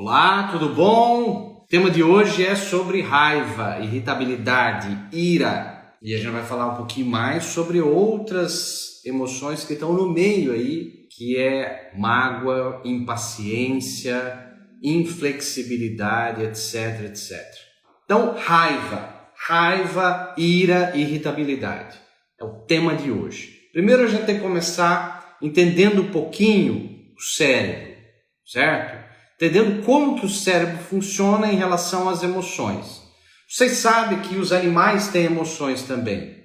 Olá, tudo bom? O tema de hoje é sobre raiva, irritabilidade, ira. E a gente vai falar um pouquinho mais sobre outras emoções que estão no meio aí, que é mágoa, impaciência, inflexibilidade, etc, etc. Então, raiva, ira, irritabilidade. É o tema de hoje. Primeiro a gente tem que começar entendendo um pouquinho o cérebro, certo? Entendendo como que o cérebro funciona em relação às emoções. Vocês sabem que os animais têm emoções também.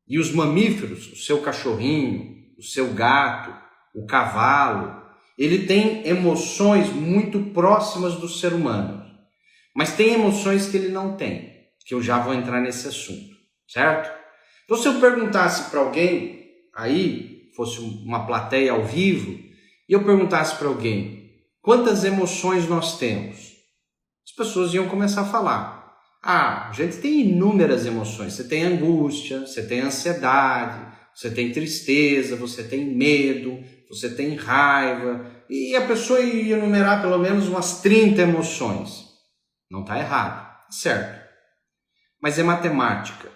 E os mamíferos, o seu cachorrinho, o seu gato, o cavalo, ele tem emoções muito próximas do ser humano. Mas tem emoções que ele não tem, que eu já vou entrar nesse assunto, certo? Então se eu perguntasse para alguém, aí fosse uma plateia ao vivo, e eu perguntasse para alguém, quantas emoções nós temos? As pessoas iam começar a falar. A gente tem inúmeras emoções. Você tem angústia, você tem ansiedade, você tem tristeza, você tem medo, você tem raiva. E a pessoa ia enumerar pelo menos umas 30 emoções. Não está errado, certo. Mas é matemática.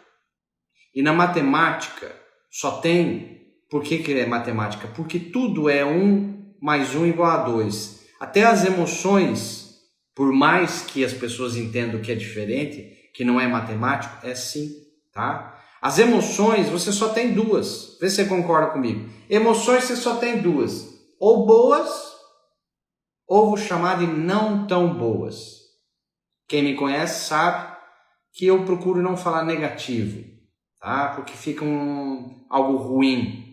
E na matemática só tem... Por que é matemática? Porque tudo é 1 mais 1 igual a 2. Até as emoções, por mais que as pessoas entendam que é diferente, que não é matemático, é sim, tá? As emoções, você só tem 2. Vê se você concorda comigo. Emoções você só tem 2. Ou boas, ou vou chamar de não tão boas. Quem me conhece sabe que eu procuro não falar negativo, tá? Porque fica algo ruim.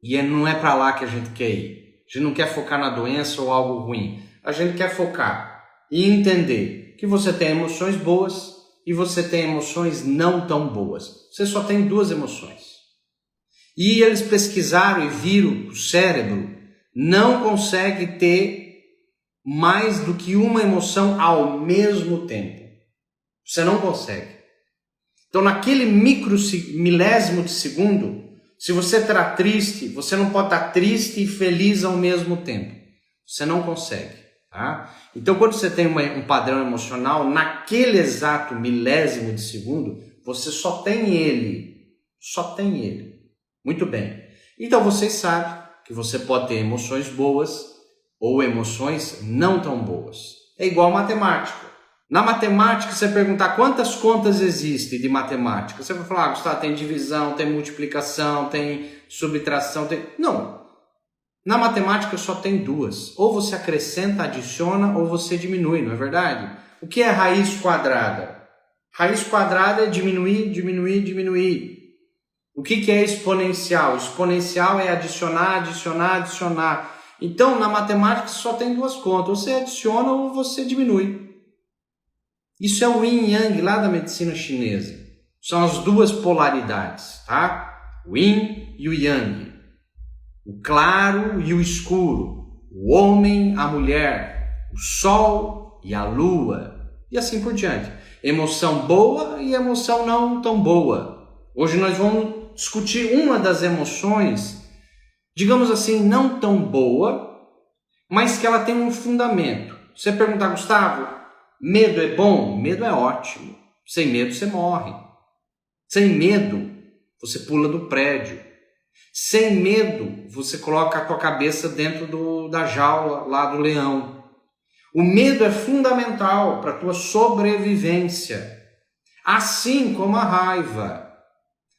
E não é para lá que a gente quer ir. A gente não quer focar na doença ou algo ruim. A gente quer focar e entender que você tem emoções boas e você tem emoções não tão boas. Você só tem 2 emoções. E eles pesquisaram e viram que o cérebro não consegue ter mais do que uma emoção ao mesmo tempo. Você não consegue. Então, naquele milésimo de segundo, se você está triste, você não pode estar triste e feliz ao mesmo tempo. Você não consegue. Tá? Então, quando você tem um padrão emocional, naquele exato milésimo de segundo, você só tem ele. Só tem ele. Muito bem. Então, vocês sabem que você pode ter emoções boas ou emoções não tão boas. É igual matemática. Na matemática, você perguntar quantas contas existem de matemática, você vai falar, Gustavo, tem divisão, tem multiplicação, tem subtração, tem... Não. Na matemática só tem 2. Ou você acrescenta, adiciona, ou você diminui, não é verdade? O que é raiz quadrada? Raiz quadrada é diminuir, diminuir, diminuir. O que é exponencial? Exponencial é adicionar, adicionar, adicionar. Então, na matemática só tem 2 contas. Ou você adiciona ou você diminui. Isso é o yin e yang lá da medicina chinesa. São as 2 polaridades, tá? O yin e o yang. O claro e o escuro. O homem, a mulher. O sol e a lua. E assim por diante. Emoção boa e emoção não tão boa. Hoje nós vamos discutir uma das emoções, digamos assim, não tão boa, mas que ela tem um fundamento. Você perguntar, Gustavo, medo é bom? Medo é ótimo. Sem medo você morre. Sem medo você pula do prédio. Sem medo você coloca a tua cabeça dentro da jaula lá do leão. O medo é fundamental para a tua sobrevivência. Assim como a raiva.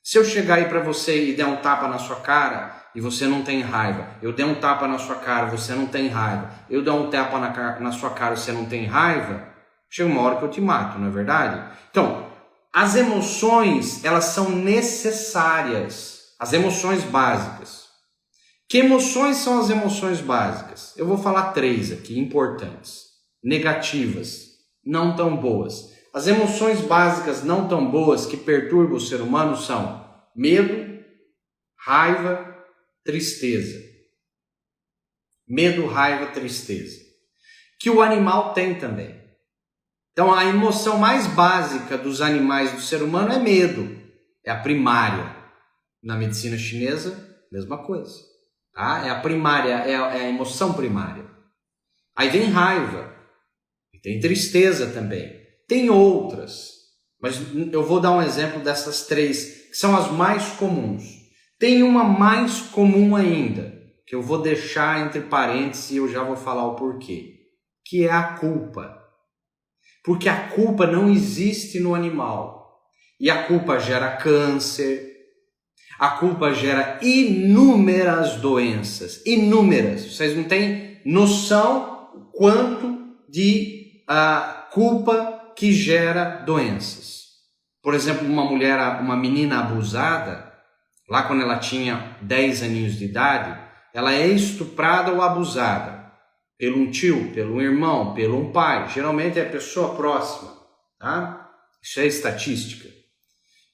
Se eu chegar aí para você e der um tapa na sua cara e você não tem raiva, eu der um tapa na sua cara e você não tem raiva, eu der um tapa na sua cara e você não tem raiva, chega uma hora que eu te mato, não é verdade? Então, as emoções, elas são necessárias. As emoções básicas. Que emoções são as emoções básicas? Eu vou falar 3 aqui, importantes. Negativas, não tão boas. As emoções básicas não tão boas que perturbam o ser humano são medo, raiva, tristeza. Medo, raiva, tristeza. Que o animal tem também. Então, a emoção mais básica dos animais do ser humano é medo. É a primária. Na medicina chinesa, mesma coisa. Tá? É a primária, é a emoção primária. Aí vem raiva. tem tristeza também, tem outras, mas eu vou dar um exemplo dessas três, que são as mais comuns. Tem uma mais comum ainda, que eu vou deixar entre parênteses e eu já vou falar o porquê, que é a culpa. Porque a culpa não existe no animal. E a culpa gera câncer, a culpa gera inúmeras doenças, inúmeras. Vocês não têm noção o quanto de culpa que gera doenças. Por exemplo, uma menina abusada, lá quando ela tinha 10 aninhos de idade, ela é estuprada ou abusada pelo um tio, pelo um irmão, pelo um pai. Geralmente é a pessoa próxima, tá? Isso é estatística.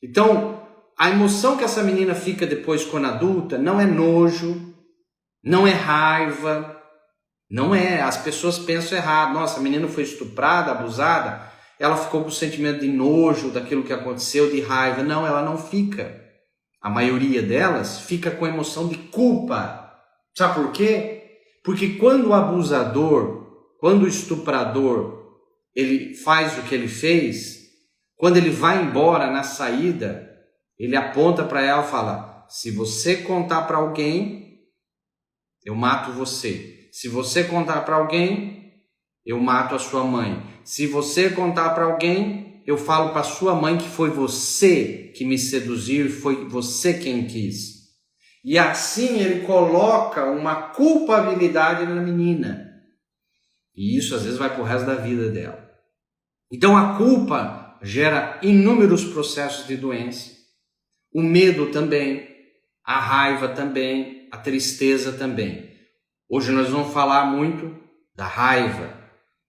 Então, a emoção que essa menina fica depois quando adulta não é nojo, não é raiva, não é. As pessoas pensam errado. Nossa, a menina foi estuprada, abusada, ela ficou com o sentimento de nojo daquilo que aconteceu, de raiva. Não, ela não fica. A maioria delas fica com a emoção de culpa. Sabe por quê? Porque quando o abusador, quando o estuprador, ele faz o que ele fez, quando ele vai embora na saída, ele aponta para ela e fala: se você contar para alguém, eu mato você. Se você contar para alguém, eu mato a sua mãe. Se você contar para alguém, eu falo para sua mãe que foi você que me seduziu e foi você quem quis. E assim ele coloca uma culpabilidade na menina. E isso às vezes vai para o resto da vida dela. Então a culpa gera inúmeros processos de doença. O medo também, a raiva também, a tristeza também. Hoje nós vamos falar muito da raiva,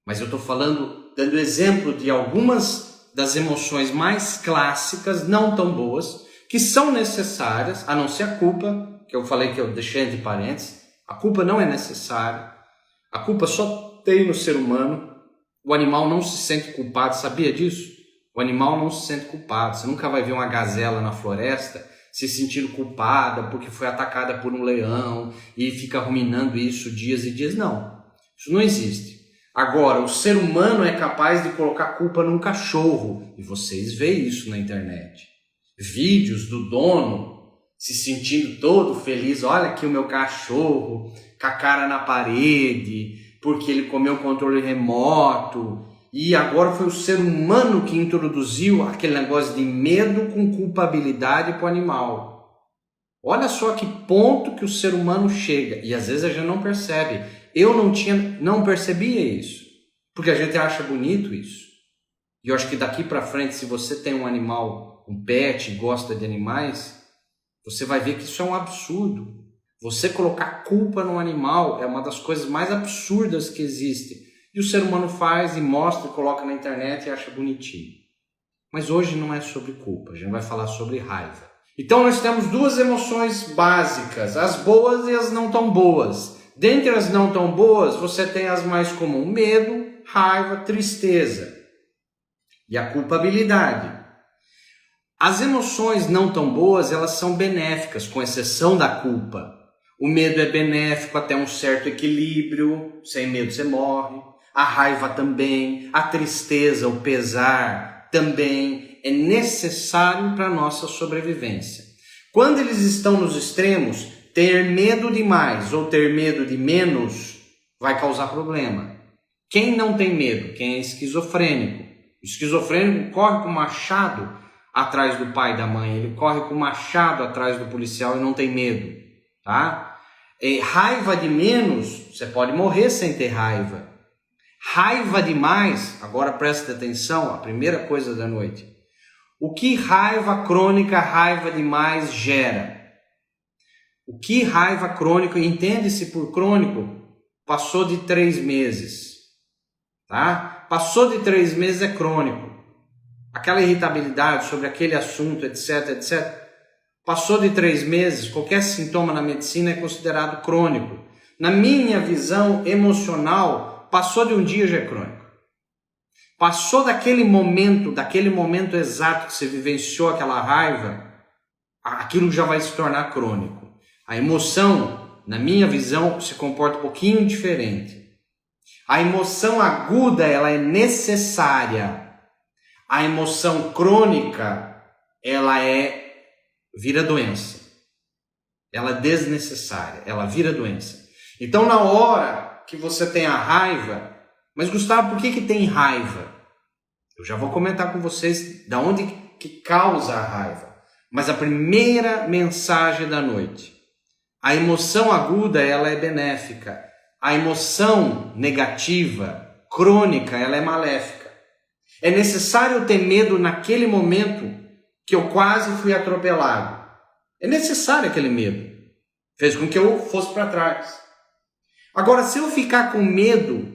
mas eu estou dando exemplo de algumas das emoções mais clássicas, não tão boas, que são necessárias, a não ser a culpa, que eu falei que eu deixei entre parênteses. A culpa não é necessária, a culpa só tem no ser humano. O animal não se sente culpado, sabia disso? O animal não se sente culpado. Você nunca vai ver uma gazela na floresta se sentindo culpada porque foi atacada por um leão e fica ruminando isso dias e dias. Não, isso não existe. Agora, o ser humano é capaz de colocar culpa num cachorro, e vocês veem isso na internet. Vídeos do dono se sentindo todo feliz: olha aqui o meu cachorro com a cara na parede porque ele comeu o controle remoto. E agora foi o ser humano que introduziu aquele negócio de medo com culpabilidade para o animal. Olha só que ponto que o ser humano chega. E às vezes a gente não percebe. Eu não percebia isso, porque a gente acha bonito isso. E eu acho que daqui para frente, se você tem um animal, um pet, gosta de animais, você vai ver que isso é um absurdo. Você colocar culpa no animal é uma das coisas mais absurdas que existe. E o ser humano faz e mostra, coloca na internet e acha bonitinho. Mas hoje não é sobre culpa, a gente vai falar sobre raiva. Então nós temos duas emoções básicas, as boas e as não tão boas. Dentre as não tão boas, você tem as mais comuns: medo, raiva, tristeza e a culpabilidade. As emoções não tão boas, elas são benéficas, com exceção da culpa. O medo é benéfico até um certo equilíbrio, sem medo você morre. A raiva também, a tristeza, o pesar também é necessário para a nossa sobrevivência. Quando eles estão nos extremos, ter medo de mais ou ter medo de menos vai causar problema. Quem não tem medo? Quem é esquizofrênico. O esquizofrênico corre com o machado atrás do pai e da mãe, ele corre com o machado atrás do policial e não tem medo, tá? Raiva de menos, você pode morrer sem ter raiva. Raiva demais, agora presta atenção, a primeira coisa da noite. O que raiva crônica, raiva demais gera? O que raiva crônica, entende-se por crônico, passou de 3 meses, tá? Passou de 3 meses é crônico. Aquela irritabilidade sobre aquele assunto, etc, etc. Passou de 3 meses, qualquer sintoma na medicina é considerado crônico. Na minha visão emocional, passou de um dia já é crônico. Passou daquele momento exato que você vivenciou aquela raiva, aquilo já vai se tornar crônico. A emoção, na minha visão, se comporta um pouquinho diferente. A emoção aguda, ela é necessária. A emoção crônica, ela vira doença. Ela é desnecessária, ela vira doença. Então, na hora que você tem a raiva, mas Gustavo, por que tem raiva? Eu já vou comentar com vocês da onde que causa a raiva. Mas a primeira mensagem da noite, a emoção aguda, ela é benéfica. A emoção negativa, crônica, ela é maléfica. É necessário ter medo naquele momento que eu quase fui atropelado. É necessário aquele medo. Fez com que eu fosse para trás. Agora, se eu ficar com medo,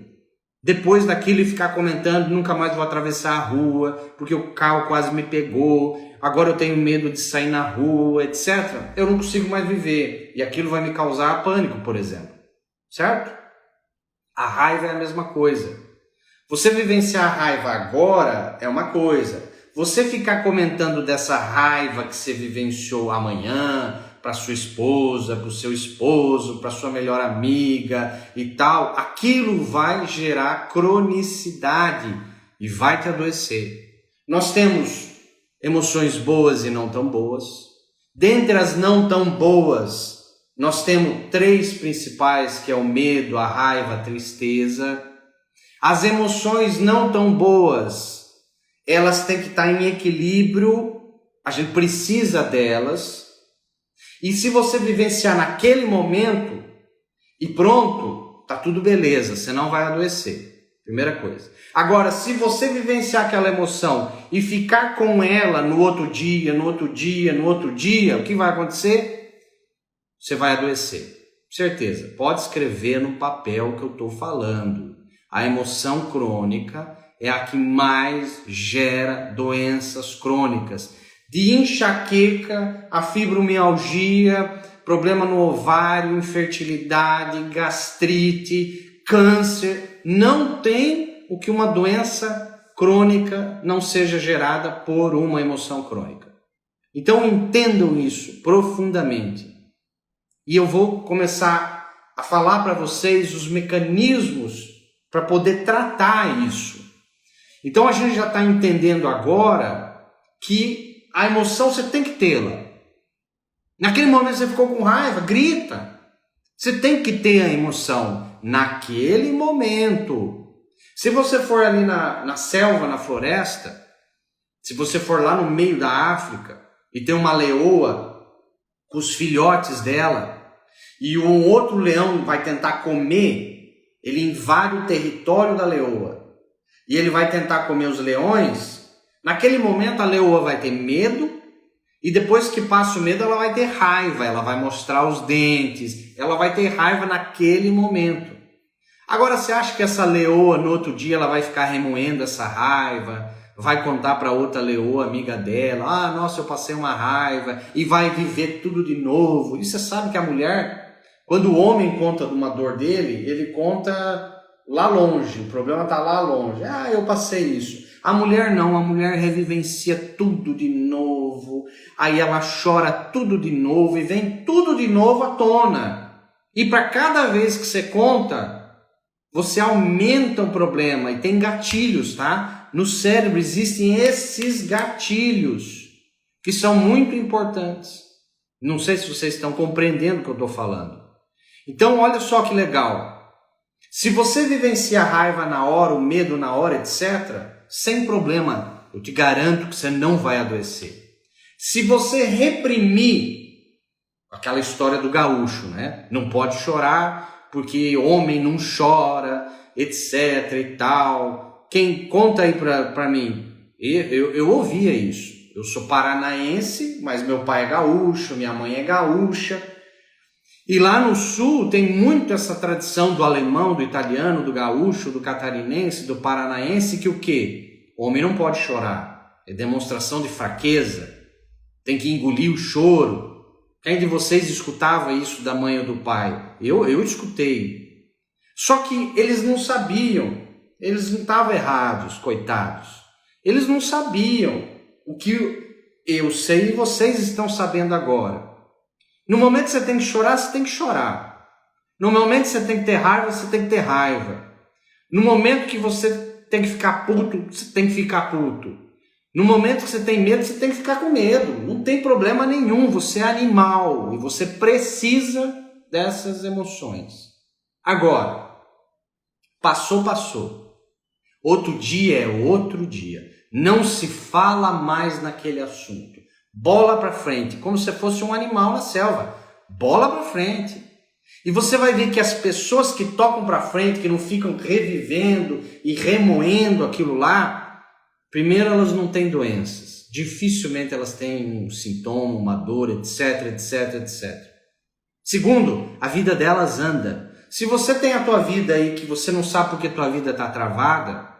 depois daquilo e ficar comentando, nunca mais vou atravessar a rua, porque o carro quase me pegou, agora eu tenho medo de sair na rua, etc. Eu não consigo mais viver. E aquilo vai me causar pânico, por exemplo. Certo? A raiva é a mesma coisa. Você vivenciar a raiva agora é uma coisa. Você ficar comentando dessa raiva que você vivenciou amanhã, para sua esposa, para o seu esposo, para sua melhor amiga e tal, aquilo vai gerar cronicidade e vai te adoecer. Nós temos emoções boas e não tão boas. Dentre as não tão boas, nós temos 3 principais, que é o medo, a raiva, a tristeza. As emoções não tão boas, elas têm que estar em equilíbrio, a gente precisa delas. E se você vivenciar naquele momento e pronto, tá tudo beleza, você não vai adoecer. Primeira coisa. Agora, se você vivenciar aquela emoção e ficar com ela no outro dia, o que vai acontecer? Você vai adoecer. Certeza. Pode escrever no papel que eu estou falando. A emoção crônica é a que mais gera doenças crônicas. De enxaqueca, a fibromialgia, problema no ovário, infertilidade, gastrite, câncer. Não tem o que uma doença crônica não seja gerada por uma emoção crônica. Então entendam isso profundamente. E eu vou começar a falar para vocês os mecanismos para poder tratar isso. Então a gente já está entendendo agora que a emoção você tem que tê-la. Naquele momento você ficou com raiva, grita. Você tem que ter a emoção naquele momento. Se você for ali na selva, na floresta, se você for lá no meio da África e tem uma leoa com os filhotes dela e um outro leão vai tentar comer, ele invade o território da leoa e ele vai tentar comer os leões. Naquele momento a leoa vai ter medo e depois que passa o medo ela vai ter raiva, ela vai mostrar os dentes, ela vai ter raiva naquele momento. Agora você acha que essa leoa no outro dia ela vai ficar remoendo essa raiva, vai contar para outra leoa amiga dela, ah, nossa, eu passei uma raiva, e vai viver tudo de novo? E você sabe que a mulher, quando o homem conta de uma dor dele, ele conta lá longe, o problema está lá longe, ah, eu passei isso. A mulher não, a mulher revivencia tudo de novo, aí ela chora tudo de novo e vem tudo de novo à tona. E para cada vez que você conta, você aumenta o problema e tem gatilhos, tá? No cérebro existem esses gatilhos que são muito importantes. Não sei se vocês estão compreendendo o que eu estou falando. Então, olha só que legal. Se você vivenciar a raiva na hora, o medo na hora, etc., sem problema, eu te garanto que você não vai adoecer. Se você reprimir, aquela história do gaúcho, né? Não pode chorar porque homem não chora, etc e tal. Quem conta aí pra mim? Eu ouvia isso. Eu sou paranaense, mas meu pai é gaúcho, minha mãe é gaúcha. E lá no sul tem muito essa tradição do alemão, do italiano, do gaúcho, do catarinense, do paranaense, que o quê? O homem não pode chorar. É demonstração de fraqueza. Tem que engolir o choro. Quem de vocês escutava isso da mãe ou do pai? Eu escutei. Só que eles não sabiam. Eles não estavam errados, coitados. Eles não sabiam o que eu sei e vocês estão sabendo agora. No momento que você tem que chorar, você tem que chorar. No momento que você tem que ter raiva, você tem que ter raiva. No momento que você tem que ficar puto, você tem que ficar puto. No momento que você tem medo, você tem que ficar com medo. Não tem problema nenhum, você é animal e você precisa dessas emoções. Agora, passou. Outro dia é outro dia. Não se fala mais naquele assunto. Bola para frente, como se fosse um animal na selva. Bola para frente. E você vai ver que as pessoas que tocam para frente, que não ficam revivendo e remoendo aquilo lá, primeiro, elas não têm doenças. Dificilmente elas têm um sintoma, uma dor, etc. Segundo, a vida delas anda. Se você tem a tua vida aí que você não sabe porque tua vida está travada,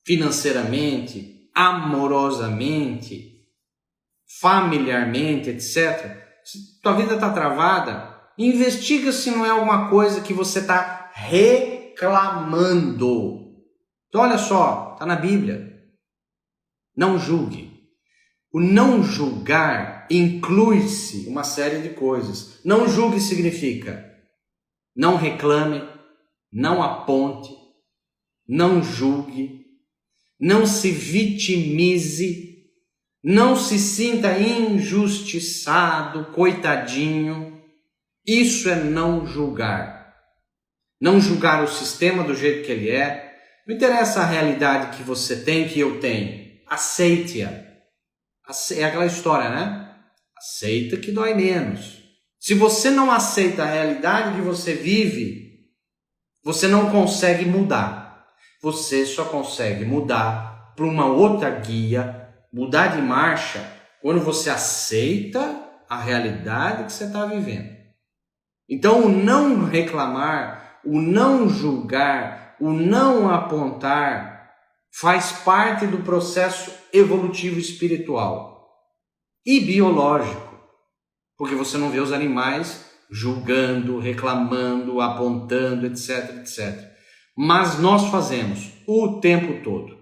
financeiramente, amorosamente, familiarmente, etc. Se tua vida está travada, investiga se não é alguma coisa que você está reclamando. Então olha só, está na Bíblia. Não julgue. O não julgar inclui-se uma série de coisas. Não julgue significa não reclame, não aponte, não julgue, não se vitimize, não se sinta injustiçado, coitadinho. Isso é não julgar. Não julgar o sistema do jeito que ele é. Não interessa a realidade que você tem, que eu tenho. Aceite-a. É aquela história, né? Aceita que dói menos. Se você não aceita a realidade que você vive, você não consegue mudar. Você só consegue mudar para uma outra guia, mudar de marcha, quando você aceita a realidade que você está vivendo. Então, o não reclamar, o não julgar, o não apontar, faz parte do processo evolutivo espiritual e biológico, porque você não vê os animais julgando, reclamando, apontando, etc. Mas nós fazemos o tempo todo.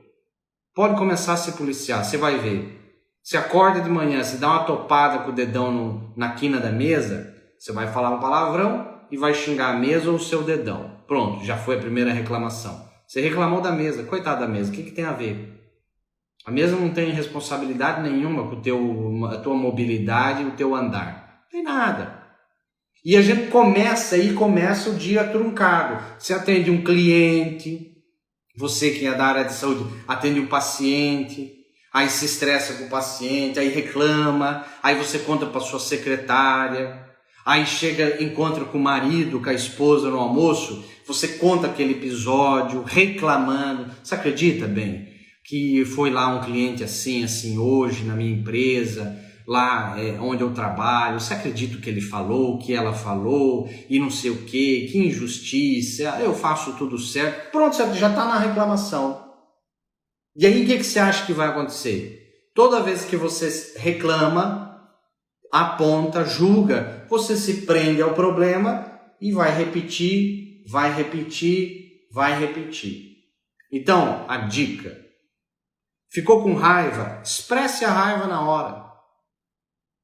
Pode começar a se policiar, você vai ver. Você acorda de manhã, você dá uma topada com o dedão na quina da mesa, você vai falar um palavrão e vai xingar a mesa ou o seu dedão. Pronto, já foi a primeira reclamação. Você reclamou da mesa, coitado da mesa, o que tem a ver? A mesa não tem responsabilidade nenhuma com a tua mobilidade e o teu andar. Não tem nada. E a gente começa o dia truncado. Você atende um cliente, você que é da área de saúde, atende um paciente, aí se estressa com o paciente, aí reclama, aí você conta para sua secretária, aí encontra com o marido, com a esposa no almoço, você conta aquele episódio, reclamando. Você acredita, bem, que foi lá um cliente assim hoje na minha empresa, lá onde eu trabalho, você acredita o que ele falou, o que ela falou, e não sei o que injustiça, eu faço tudo certo. Pronto, você já está na reclamação. E aí o que você acha que vai acontecer? Toda vez que você reclama, aponta, julga, você se prende ao problema e vai repetir. Então, a dica: ficou com raiva? Expresse a raiva na hora,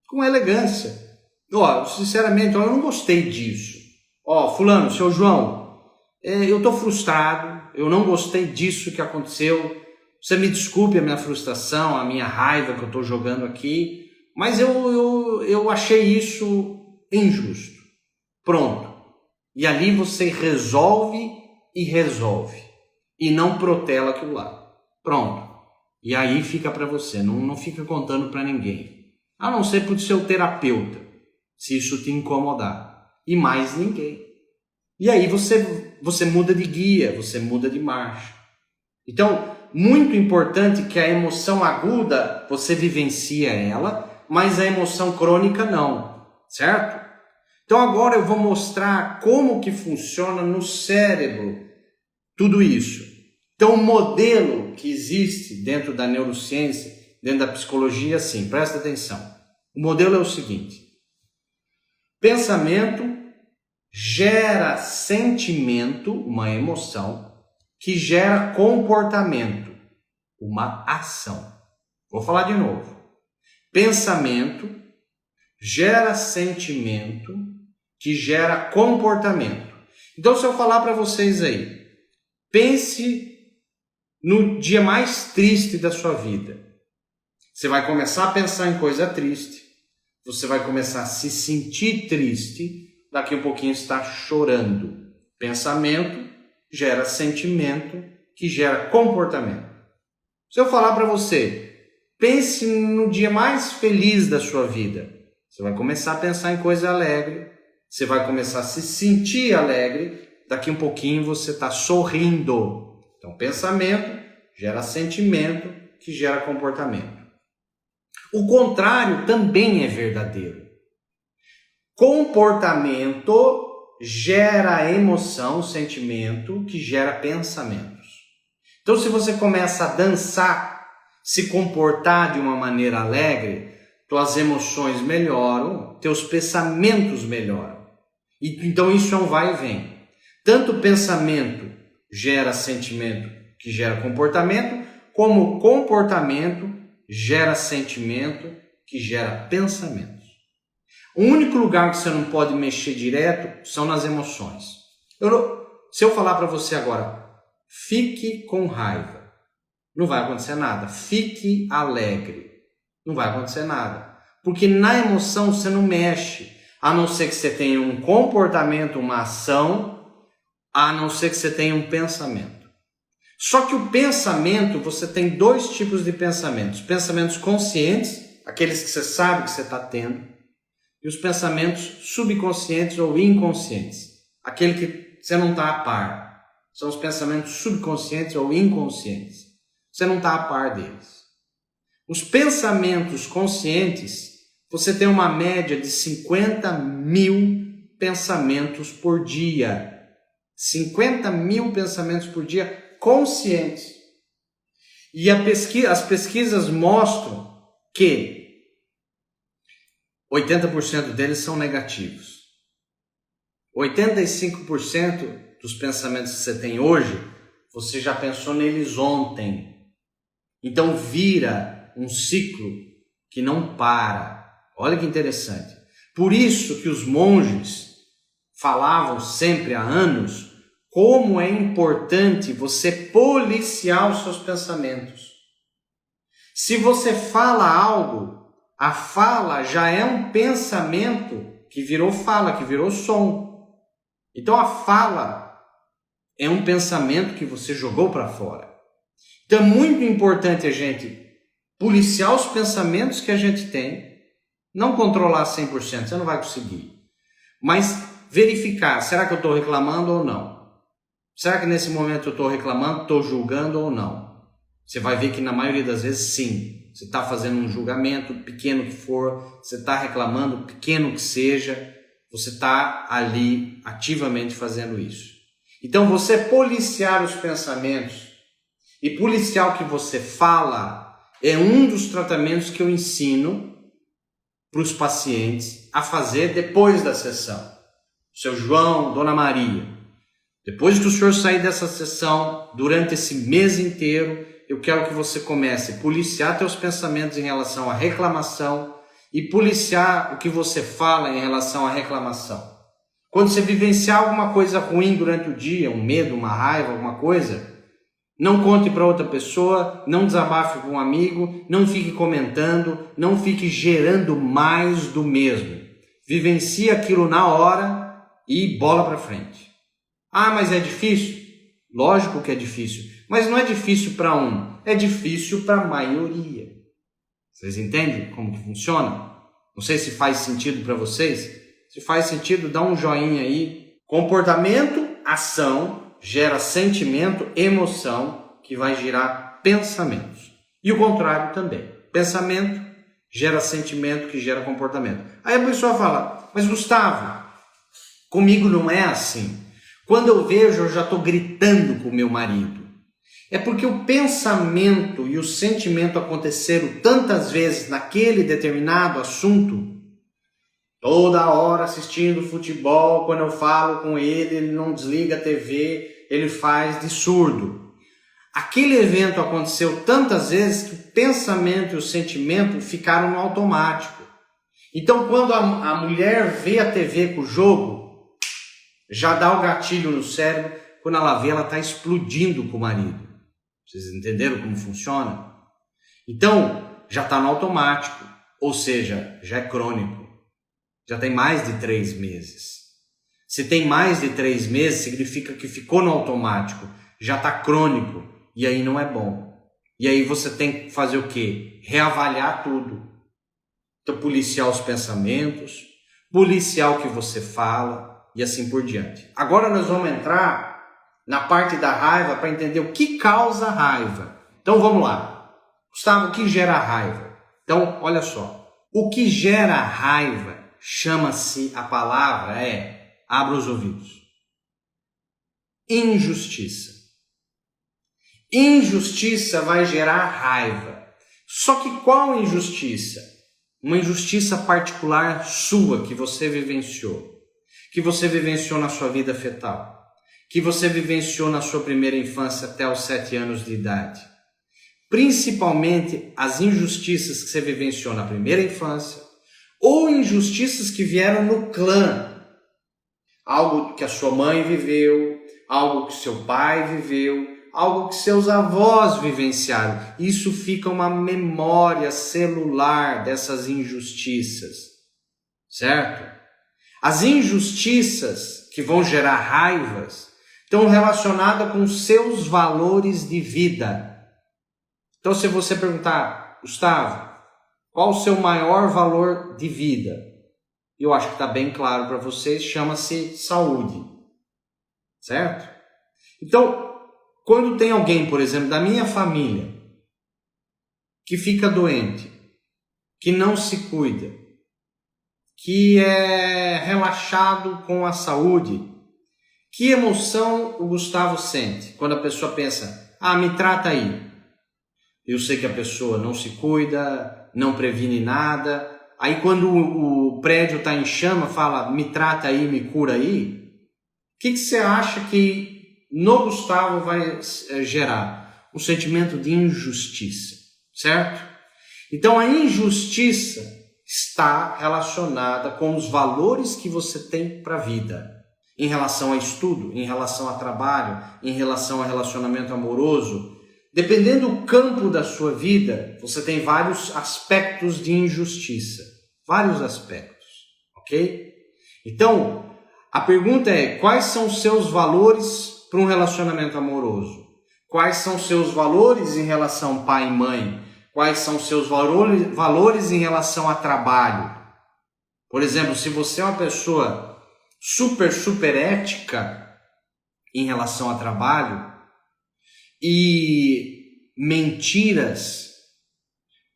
com elegância. Sinceramente, eu não gostei disso. Fulano, seu João, eu estou frustrado, eu não gostei disso que aconteceu. Você me desculpe a minha frustração, a minha raiva que eu estou jogando aqui, mas eu achei isso injusto. Pronto. E ali você resolve e não protela aquilo lá. Pronto. E aí fica para você, não fica contando para ninguém. A não ser para o seu terapeuta, se isso te incomodar. E mais ninguém. E aí você muda de guia, você muda de marcha. Então, muito importante que a emoção aguda, você vivencia ela, mas a emoção crônica não, certo? Então agora eu vou mostrar como que funciona no cérebro tudo isso. Então o modelo que existe dentro da neurociência, dentro da psicologia, assim, presta atenção. O modelo é o seguinte: pensamento gera sentimento, uma emoção, que gera comportamento, uma ação. Vou falar de novo. Pensamento gera sentimento, que gera comportamento. Então, se eu falar para vocês aí, pense no dia mais triste da sua vida. Você vai começar a pensar em coisa triste, você vai começar a se sentir triste, daqui a um pouquinho está chorando. Pensamento gera sentimento, que gera comportamento. Se eu falar para você, pense no dia mais feliz da sua vida, você vai começar a pensar em coisa alegre, você vai começar a se sentir alegre, daqui a um pouquinho você está sorrindo. Então, pensamento gera sentimento, que gera comportamento. O contrário também é verdadeiro. Comportamento gera emoção, sentimento, que gera pensamentos. Então, se você começa a dançar, se comportar de uma maneira alegre, tuas emoções melhoram, teus pensamentos melhoram. Então, isso é um vai e vem. Tanto pensamento gera sentimento, que gera comportamento, como comportamento gera sentimento, que gera pensamentos. O único lugar que você não pode mexer direto são nas emoções. Se eu falar para você agora, fique com raiva, não vai acontecer nada. Fique alegre, não vai acontecer nada. Porque na emoção você não mexe, a não ser que você tenha um comportamento, uma ação, a não ser que você tenha um pensamento. Só que o pensamento, você tem dois tipos de pensamentos. Pensamentos conscientes, aqueles que você sabe que você está tendo, e os pensamentos subconscientes ou inconscientes, aquele que você não está a par. São os pensamentos subconscientes ou inconscientes. Você não está a par deles. Os pensamentos conscientes, você tem uma média de 50 mil pensamentos por dia. 50 mil pensamentos por dia conscientes. E as pesquisas mostram que 80% deles são negativos. 85% dos pensamentos que você tem hoje, você já pensou neles ontem. Então vira um ciclo que não para. Olha que interessante. Por isso que os monges falavam sempre há anos como é importante você policiar os seus pensamentos. Se você fala algo, a fala já é um pensamento que virou fala, que virou som. Então a fala é um pensamento que você jogou para fora. Então é muito importante a gente policiar os pensamentos que a gente tem, não controlar 100%, você não vai conseguir, mas verificar, será que eu estou reclamando ou não? Será que nesse momento eu estou reclamando, estou julgando ou não? Você vai ver que na maioria das vezes sim. Você está fazendo um julgamento, pequeno que for, você está reclamando, pequeno que seja, você está ali ativamente fazendo isso. Então você policiar os pensamentos e policiar o que você fala é um dos tratamentos que eu ensino para os pacientes a fazer depois da sessão. Seu João, Dona Maria, depois que o senhor sair dessa sessão, durante esse mês inteiro, eu quero que você comece a policiar seus pensamentos em relação à reclamação e policiar o que você fala em relação à reclamação. Quando você vivenciar alguma coisa ruim durante o dia, um medo, uma raiva, alguma coisa, não conte para outra pessoa, não desabafe com um amigo, não fique comentando, não fique gerando mais do mesmo. Vivencie aquilo na hora e bola para frente. Ah, mas é difícil? Lógico que é difícil, mas não é difícil para um, é difícil para a maioria. Vocês entendem como que funciona? Não sei se faz sentido para vocês. Se faz sentido, dá um joinha aí. Comportamento, ação, gera sentimento, emoção, que vai gerar pensamentos. E o contrário também. Pensamento gera sentimento, que gera comportamento. Aí a pessoa fala, mas Gustavo, comigo não é assim. Quando eu vejo, eu já estou gritando com o meu marido. É porque o pensamento e o sentimento aconteceram tantas vezes naquele determinado assunto, toda hora assistindo futebol, quando eu falo com ele, ele não desliga a TV, ele faz de surdo. Aquele evento aconteceu tantas vezes que o pensamento e o sentimento ficaram no automático. Então, quando a mulher vê a TV com o jogo, já dá o gatilho no cérebro. quando ela vê, ela está explodindo com o marido. Vocês entenderam como funciona? Então, já está no automático, ou seja, já é crônico. Já tem mais de 3 meses. Se tem mais de 3 meses, significa que ficou no automático, já está crônico, e aí não é bom. E aí você tem que fazer o quê? Reavaliar tudo. Então, policiar os pensamentos, policiar o que você fala e assim por diante. Agora nós vamos entrar na parte da raiva para entender o que causa raiva. Então vamos lá. Gustavo, o que gera raiva? Então, olha só. O que gera raiva chama-se, a palavra abra os ouvidos, injustiça. Injustiça vai gerar raiva. Só que qual injustiça? Uma injustiça particular sua que você vivenciou. Que você vivenciou na sua vida fetal. Que você vivenciou na sua primeira infância até os 7 anos de idade. Principalmente as injustiças que você vivenciou na primeira infância ou injustiças que vieram no clã. Algo que a sua mãe viveu, algo que seu pai viveu, algo que seus avós vivenciaram. Isso fica uma memória celular dessas injustiças, certo? As injustiças que vão gerar raivas estão relacionadas com seus valores de vida. Então, se você perguntar, Gustavo, qual o seu maior valor de vida? Eu acho que está bem claro para vocês, chama-se saúde, certo? Então, quando tem alguém, por exemplo, da minha família, que fica doente, que não se cuida, que é relaxado com a saúde, que emoção o Gustavo sente quando a pessoa pensa, me trata aí. Eu sei que a pessoa não se cuida, não previne nada. Aí quando o prédio está em chama, fala, me trata aí, me cura aí. O que você acha que no Gustavo vai gerar? Um sentimento de injustiça, certo? Então a injustiça está relacionada com os valores que você tem para a vida. Em relação a estudo, em relação a trabalho, em relação a relacionamento amoroso. Dependendo do campo da sua vida, você tem vários aspectos de injustiça. Vários aspectos, ok? Então, a pergunta é, quais são os seus valores para um relacionamento amoroso? Quais são os seus valores em relação pai e mãe? Quais são os seus valores em relação a trabalho? Por exemplo, se você é uma pessoa super ética em relação a trabalho, e mentiras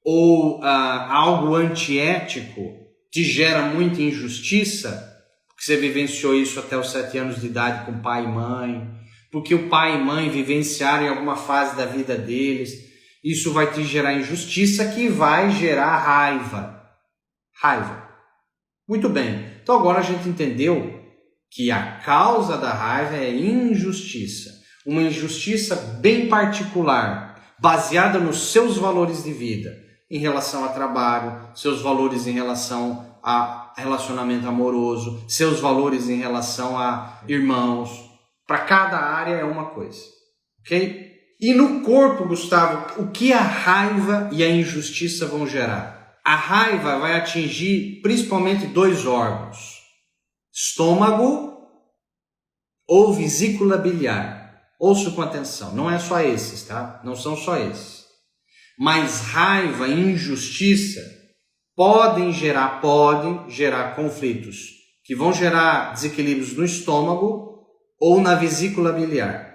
ou algo antiético te gera muita injustiça, porque você vivenciou isso até os 7 anos de idade com pai e mãe, porque o pai e mãe vivenciaram em alguma fase da vida deles, isso vai te gerar injustiça que vai gerar raiva. Raiva. Muito bem, então agora a gente entendeu que a causa da raiva é injustiça. Uma injustiça bem particular, baseada nos seus valores de vida, em relação a trabalho, seus valores em relação a relacionamento amoroso, seus valores em relação a irmãos. Para cada área é uma coisa, ok? E no corpo, Gustavo, o que a raiva e a injustiça vão gerar? A raiva vai atingir principalmente 2 órgãos, estômago ou vesícula biliar. Ouço com atenção, não é só esses, tá? Não são só esses. Mas raiva e injustiça podem gerar conflitos que vão gerar desequilíbrios no estômago ou na vesícula biliar.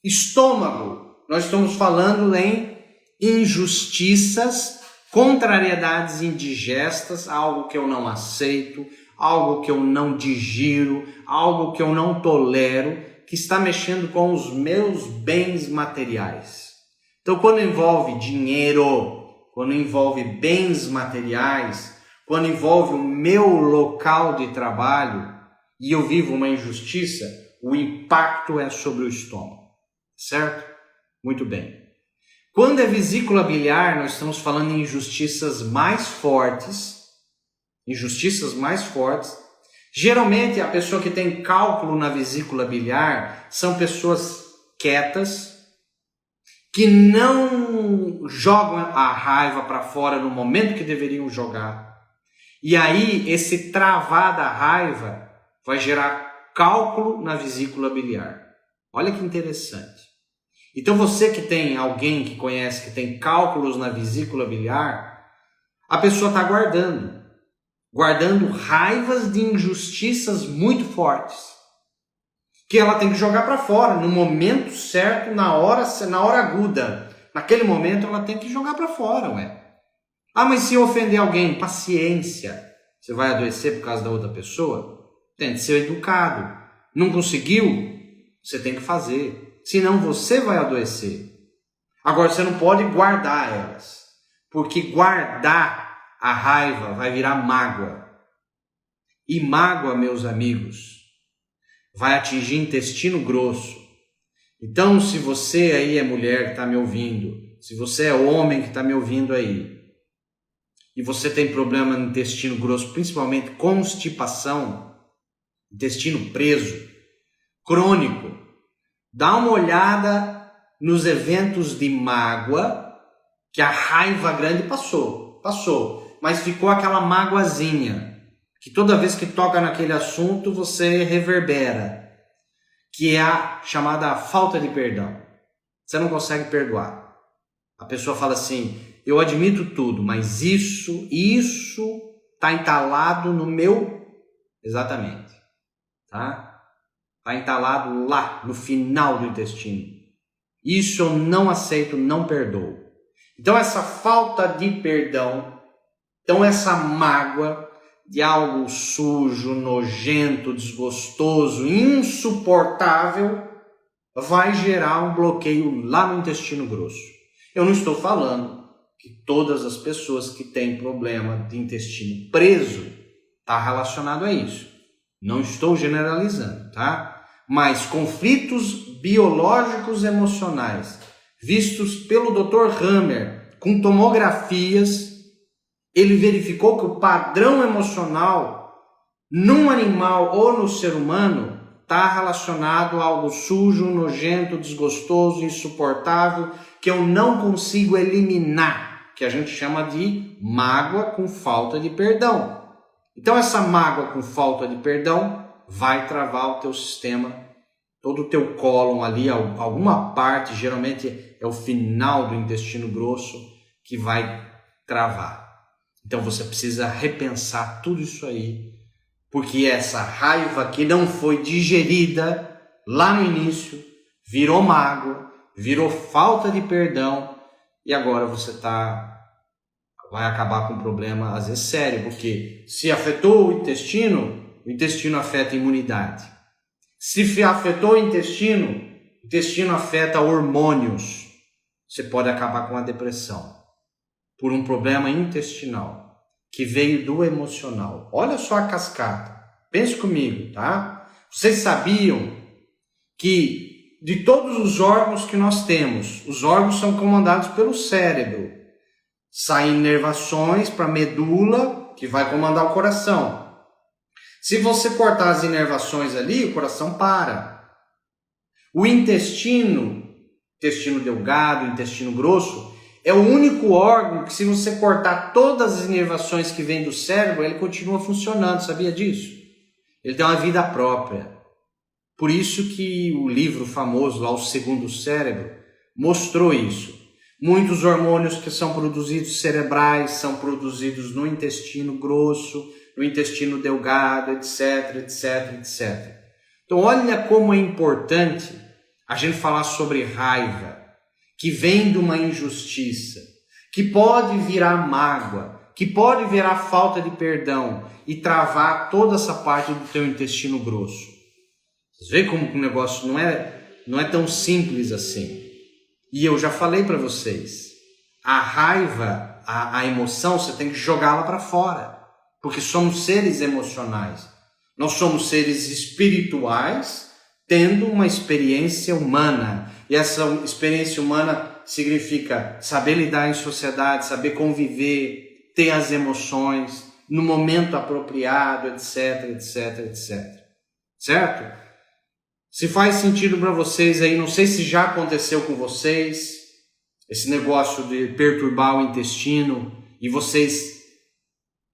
Estômago, nós estamos falando em injustiças, contrariedades indigestas, algo que eu não aceito, algo que eu não digiro, algo que eu não tolero, que está mexendo com os meus bens materiais. Então, quando envolve dinheiro, quando envolve bens materiais, quando envolve o meu local de trabalho e eu vivo uma injustiça, o impacto é sobre o estômago, certo? Muito bem. Quando é vesícula biliar, nós estamos falando em injustiças mais fortes, Geralmente, a pessoa que tem cálculo na vesícula biliar são pessoas quietas, que não jogam a raiva para fora no momento que deveriam jogar. E aí, esse travar da raiva vai gerar cálculo na vesícula biliar. Olha que interessante. Então, você que tem alguém que conhece que tem cálculos na vesícula biliar, a pessoa está guardando raivas de injustiças muito fortes, que ela tem que jogar para fora no momento certo, na hora aguda. Naquele momento ela tem que jogar para fora, ué. Ah, mas se eu ofender alguém, paciência. Você vai adoecer por causa da outra pessoa? Tem que ser educado. Não conseguiu? Você tem que fazer. Senão você vai adoecer. Agora você não pode guardar elas, porque guardar a raiva vai virar mágoa. E mágoa, meus amigos, vai atingir intestino grosso. Então, se você aí é mulher que está me ouvindo, se você é homem que está me ouvindo aí, e você tem problema no intestino grosso, principalmente constipação, intestino preso, crônico, dá uma olhada nos eventos de mágoa, que a raiva grande passou, mas ficou aquela mágoazinha, que toda vez que toca naquele assunto você reverbera, que é a chamada falta de perdão. Você não consegue perdoar. A pessoa fala assim, eu admito tudo, mas isso está entalado no meu... Exatamente. Tá? Está entalado lá, no final do intestino. Isso eu não aceito, não perdoo. Então essa falta de perdão, então essa mágoa de algo sujo, nojento, desgostoso, insuportável, vai gerar um bloqueio lá no intestino grosso. Eu não estou falando que todas as pessoas que têm problema de intestino preso está relacionado a isso. Não estou generalizando, tá? Mas conflitos biológicos emocionais vistos pelo Dr. Hammer com tomografias, ele verificou que o padrão emocional num animal ou no ser humano está relacionado a algo sujo, nojento, desgostoso, insuportável, que eu não consigo eliminar, que a gente chama de mágoa com falta de perdão. Então essa mágoa com falta de perdão vai travar o teu sistema, todo o teu cólon ali, alguma parte, geralmente é o final do intestino grosso, que vai travar. Então você precisa repensar tudo isso aí, porque essa raiva que não foi digerida lá no início, virou mágoa, virou falta de perdão, e agora você vai acabar com um problema, às vezes sério, porque se afetou o intestino afeta a imunidade. Se afetou o intestino afeta hormônios. Você pode acabar com a depressão por um problema intestinal que veio do emocional. Olha só a cascata. Pense comigo, tá? Vocês sabiam que de todos os órgãos que nós temos, os órgãos são comandados pelo cérebro. Saem inervações para a medula, que vai comandar o coração. Se você cortar as inervações ali, o coração para. O intestino delgado, intestino grosso, é o único órgão que, se você cortar todas as inervações que vêm do cérebro, ele continua funcionando. Sabia disso? Ele tem uma vida própria. Por isso que o livro famoso lá, O Segundo Cérebro, mostrou isso. Muitos hormônios que são produzidos cerebrais são produzidos no intestino grosso, no intestino delgado, etc, etc, etc. Então olha como é importante a gente falar sobre raiva, que vem de uma injustiça, que pode virar mágoa, que pode virar falta de perdão e travar toda essa parte do teu intestino grosso. Vocês veem como o negócio não é tão simples assim. E eu já falei para vocês, a raiva, a emoção, você tem que jogá-la para fora, porque somos seres emocionais. Nós somos seres espirituais tendo uma experiência humana. E essa experiência humana significa saber lidar em sociedade, saber conviver, ter as emoções. no momento apropriado, etc, etc, etc. Certo? Se faz sentido para vocês aí, não sei se já aconteceu com vocês, esse negócio de perturbar o intestino e vocês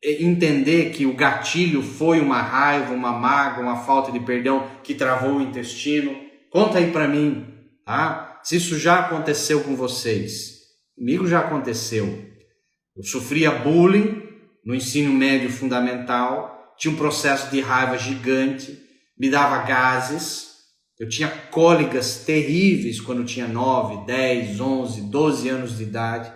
entender que o gatilho foi uma raiva, uma mágoa, uma falta de perdão que travou o intestino. Conta aí para mim, tá? Se isso já aconteceu com vocês. Comigo já aconteceu. Eu sofria bullying no ensino médio fundamental, tinha um processo de raiva gigante, me dava gases, eu tinha cólicas terríveis quando tinha 9, 10, 11, 12 anos de idade,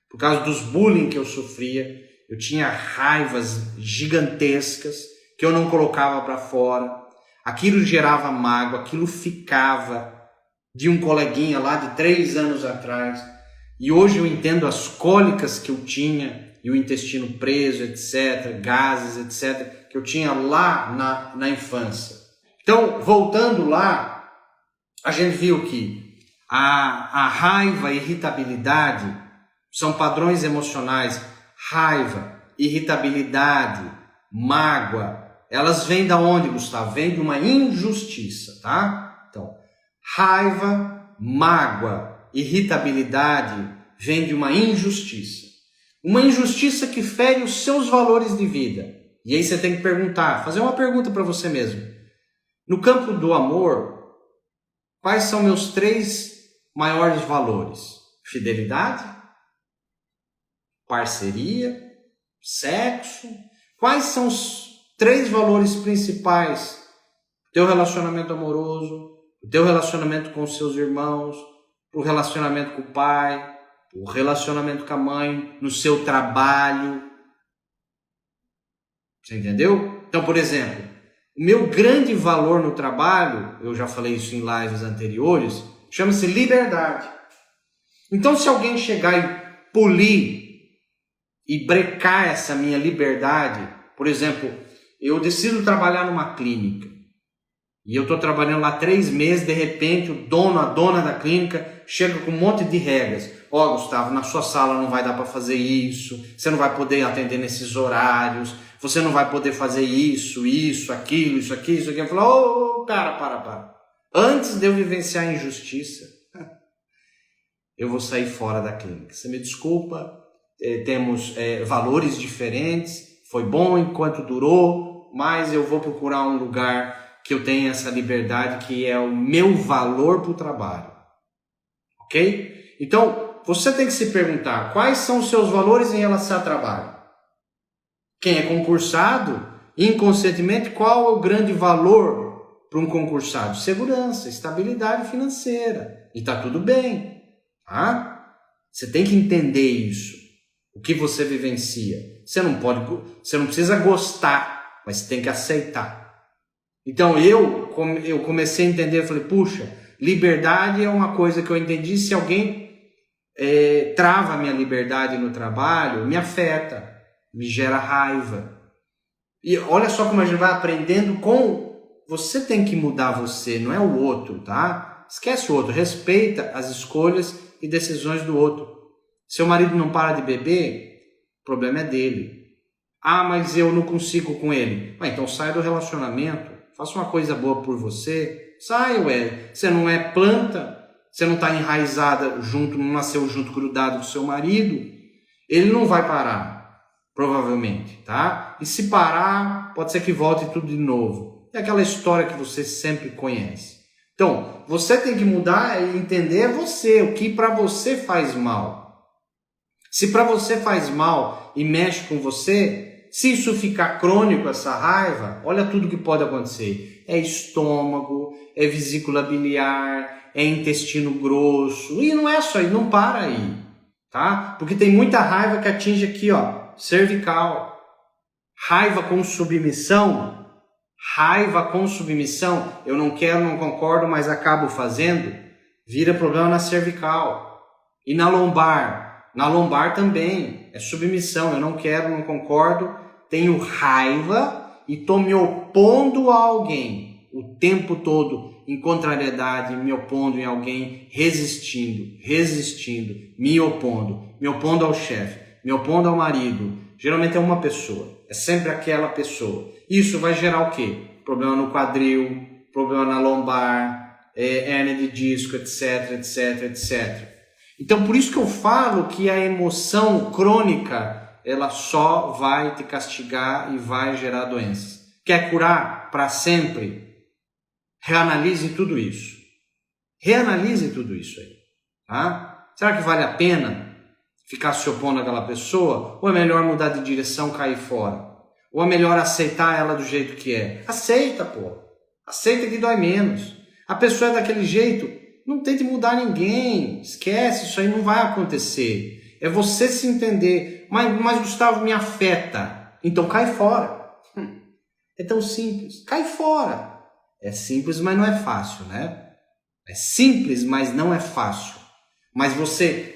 por causa dos bullying que eu sofria. Eu tinha raivas gigantescas que eu não colocava para fora. Aquilo gerava mágoa, aquilo ficava de um coleguinha lá de 3 anos atrás. E hoje eu entendo as cólicas que eu tinha e o intestino preso, etc., gases, etc., que eu tinha lá na infância. Então, voltando lá, a gente viu que a raiva e irritabilidade são padrões emocionais. Raiva, irritabilidade, mágoa, elas vêm da onde, Gustavo? Vêm de uma injustiça, tá? Então, raiva, mágoa, irritabilidade vem de uma injustiça. Uma injustiça que fere os seus valores de vida. E aí você tem que perguntar, fazer uma pergunta para você mesmo. No campo do amor, quais são meus 3 maiores valores? Fidelidade, parceria, sexo. Quais são os 3 valores principais do teu relacionamento amoroso, do teu relacionamento com os seus irmãos, o relacionamento com o pai, o relacionamento com a mãe, no seu trabalho? Você entendeu? Então, por exemplo, o meu grande valor no trabalho, eu já falei isso em lives anteriores, chama-se liberdade. Então, se alguém chegar e polir e brecar essa minha liberdade, por exemplo, eu decido trabalhar numa clínica e eu estou trabalhando lá 3 meses, de repente o dono, a dona da clínica chega com um monte de regras. Ó, Gustavo, na sua sala não vai dar para fazer isso, você não vai poder atender nesses horários, você não vai poder fazer isso, aquilo. Eu falo, cara, para. Antes de eu vivenciar a injustiça, eu vou sair fora da clínica. Você me desculpa, temos valores diferentes, foi bom enquanto durou, mas eu vou procurar um lugar que eu tenha essa liberdade, que é o meu valor para o trabalho. Ok? Então, você tem que se perguntar, quais são os seus valores em relação ao trabalho? Quem é concursado, inconscientemente, qual é o grande valor para um concursado? Segurança, estabilidade financeira. E está tudo bem. Tá? Você tem que entender isso. O que você vivencia. Você não precisa gostar, mas você tem que aceitar. Então eu comecei a entender, falei, puxa, liberdade é uma coisa que eu entendi. Se alguém trava a minha liberdade no trabalho, me afeta, me gera raiva. E olha só como a gente vai aprendendo com... Você tem que mudar você, não é o outro, tá? Esquece o outro, respeita as escolhas e decisões do outro. Seu marido não para de beber, o problema é dele. Ah, mas eu não consigo com ele. Então sai do relacionamento, faça uma coisa boa por você, sai, ué. Você não é planta, você não está enraizada junto, não nasceu junto, grudado com seu marido, ele não vai parar, provavelmente, tá? E se parar, pode ser que volte tudo de novo. É aquela história que você sempre conhece. Então, você tem que mudar e entender você, o que para você faz mal. Se para você faz mal e mexe com você, se isso ficar crônico, essa raiva, olha tudo que pode acontecer. É estômago, é vesícula biliar, é intestino grosso. E não é só aí, não para aí, tá? Porque tem muita raiva que atinge aqui, ó, cervical. Raiva com submissão. Eu não quero, não concordo, mas acabo fazendo, vira problema na cervical. E na lombar? Na lombar também, é submissão, eu não quero, não concordo, tenho raiva e estou me opondo a alguém o tempo todo, em contrariedade, me opondo em alguém, resistindo, me opondo ao chefe, me opondo ao marido, Geralmente é uma pessoa, é sempre aquela pessoa. Isso vai gerar o quê? Problema no quadril, problema na lombar, hérnia de disco, etc, etc, etc. Então, por isso que eu falo que a emoção crônica, ela só vai te castigar e vai gerar doenças. Quer curar para sempre? Reanalise tudo isso. Reanalise tudo isso aí. Tá? Será que vale a pena ficar se opondo àquela pessoa? Ou é melhor mudar de direção, cair fora? Ou é melhor aceitar ela do jeito que é? Aceita, pô. Aceita que dói menos. A pessoa é daquele jeito, não tente mudar ninguém. Esquece, isso aí não vai acontecer. É você se entender. Mas Gustavo, me afeta. Então cai fora. É tão simples. Cai fora. É simples, mas não é fácil, né? É simples, mas não é fácil. Mas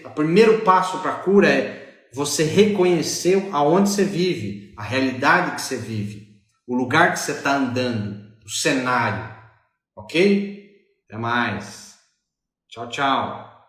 o primeiro passo para a cura é você reconhecer aonde você vive, a realidade que você vive, o lugar que você está andando, o cenário. Ok? Até mais. Tchau, tchau.